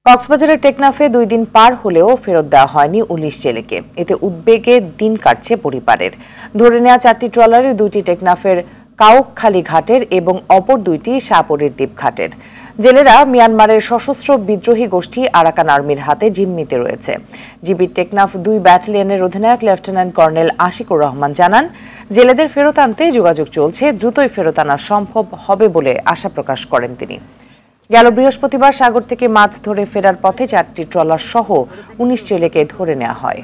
কক্সবাজারের টেকনাফে 2 দিন পার হলেও ফেরত দেওয়া হয়নি 19 জেলেকে। এতে উদ্বেগে দিন কাটছে পরিবারের। ধরে নেওয়া 4টি ট্রলারের 2টি টেকনাফের কাউখালী ঘাটের এবং অপর 2টি শাহপরীর দ্বীপ ঘাটের। জেলেরা মিয়ানমারের সশস্ত্র বিদ্রোহী গোষ্ঠী আরাকান আর্মির হাতে জিম্মিতে রয়েছে। জিবির টেকনাফ 2 ব্যাটালিয়নের অধিনায়ক লেফটেন্যান্ট কর্নেল আশিকুর রহমান জানান, জেলেদের ফেরত আনতে যোগাযোগ চলছে, দ্রুতই ফেরত আনা সম্ভব হবে বলে আশা প্রকাশ করেন তিনি। গেল বৃহস্পতিবার সাগর থেকে মাছ ধরে ফেরার পথে 4টি ট্রলার সহ 19 জেলেকে ধরে নেওয়া হয়।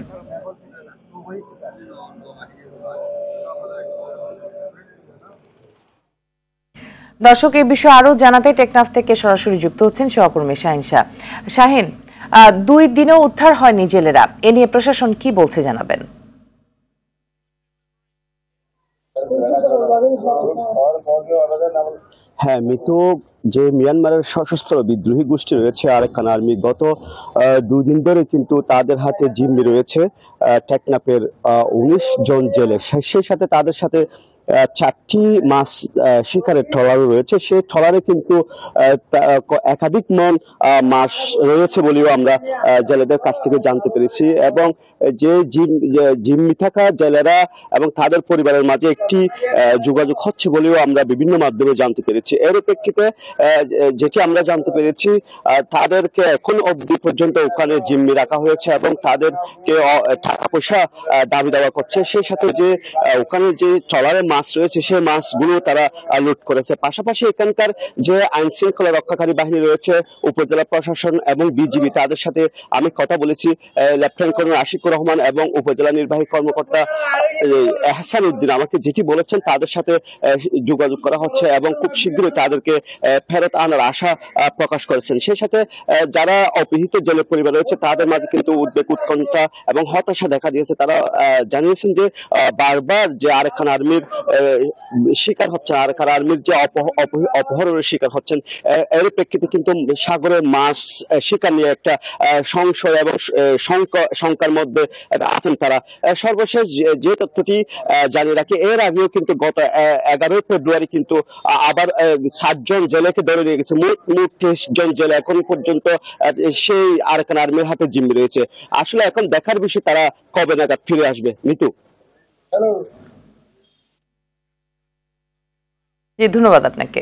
দর্শক, এই বিষয়ে আরো জানাতে টেকনাফ থেকে সরাসরি যুক্ত হচ্ছেন সহকর্মী শাহিন শাহ। শাহিন, 2 দিনেও উদ্ধার হয়নি জেলেরা, এ নিয়ে প্রশাসন কি বলছে জানাবেন। হ্যাঁ মিতু, যে মিয়ানমারের সশস্ত্র বিদ্রোহী গোষ্ঠী রয়েছে আরাকান আর্মি, গত 2 দিন ধরে কিন্তু তাদের হাতে জিম্মি রয়েছে টেকনাফের 19 জন জেলে। সেই সাথে তাদের সাথে 4টি মাছ শিকারের ট্রলারও রয়েছে। সেই ট্রলারে কিন্তু একাধিক মন মাছ রয়েছে বলেও আমরা জেলেদের কাছ থেকে জানতে পেরেছি। এবং যে জিম্মি থাকা জেলেরা এবং তাদের পরিবারের মাঝে একটি যোগাযোগ হচ্ছে বলেও আমরা বিভিন্ন মাধ্যমে জানতে পেরেছি। এর প্রেক্ষিতে যেটি আমরা জানতে পেরেছি, তাদেরকে এখন অবধি পর্যন্ত ওখানে জিম্মি রাখা হয়েছে এবং তাদেরকে টাকা পয়সা দাবি দাওয়া করছে। সেই সাথে যে ওখানে যে ট্রলারে মাছ রয়েছে সেই মাছগুলো তারা লুট করেছে। পাশাপাশি এখানকার যে আইন শৃঙ্খলা রক্ষাকারী বাহিনী রয়েছে, উপজেলা প্রশাসন এবং বিজিবি, তাদের সাথে আমি কথা বলেছি। লেফটেন্যান্ট কর্নেল আশিকুর রহমান এবং উপজেলা নির্বাহী কর্মকর্তা এহসান উদ্দিন আমাকে যেটি বলেছেন, তাদের সাথে যোগাযোগ করা হচ্ছে এবং খুব শীঘ্রই তাদেরকে ফেরত আনার আশা প্রকাশ করেছেন। সেই সাথে যারা অপহৃত জেলে পরিবার রয়েছে তাদের মাঝে কিন্তু উদ্বেগ, উৎকণ্ঠা এবং হতাশা দেখা দিয়েছে। তারা জানিয়েছেন যে বারবার যে আরাকান আর্মির শিকার হচ্ছে, আরাকান আর্মির যে অপহরণের শিকার হচ্ছেন, এর প্রেক্ষিতে কিন্তু সাগরে মাছ শিকার নিয়ে একটা সংশয় এবং শঙ্কার মধ্যে আছেন তারা। সর্বশেষ যে তথ্যটি জানিয়ে রাখি, এর আগেও কিন্তু গত 11 ফেব্রুয়ারি কিন্তু আবার 7 জন জেলেকে ধরে নিয়ে গেছে। মোট 23 জন জেলে এখন পর্যন্ত সেই আরাকান আর্মির হাতে জিম্মি রয়েছে। আসলে এখন দেখার বিষয় তারা কবে নাগাদ ফিরে আসবে। মিতু, জি, ধন্যবাদ আপনাকে।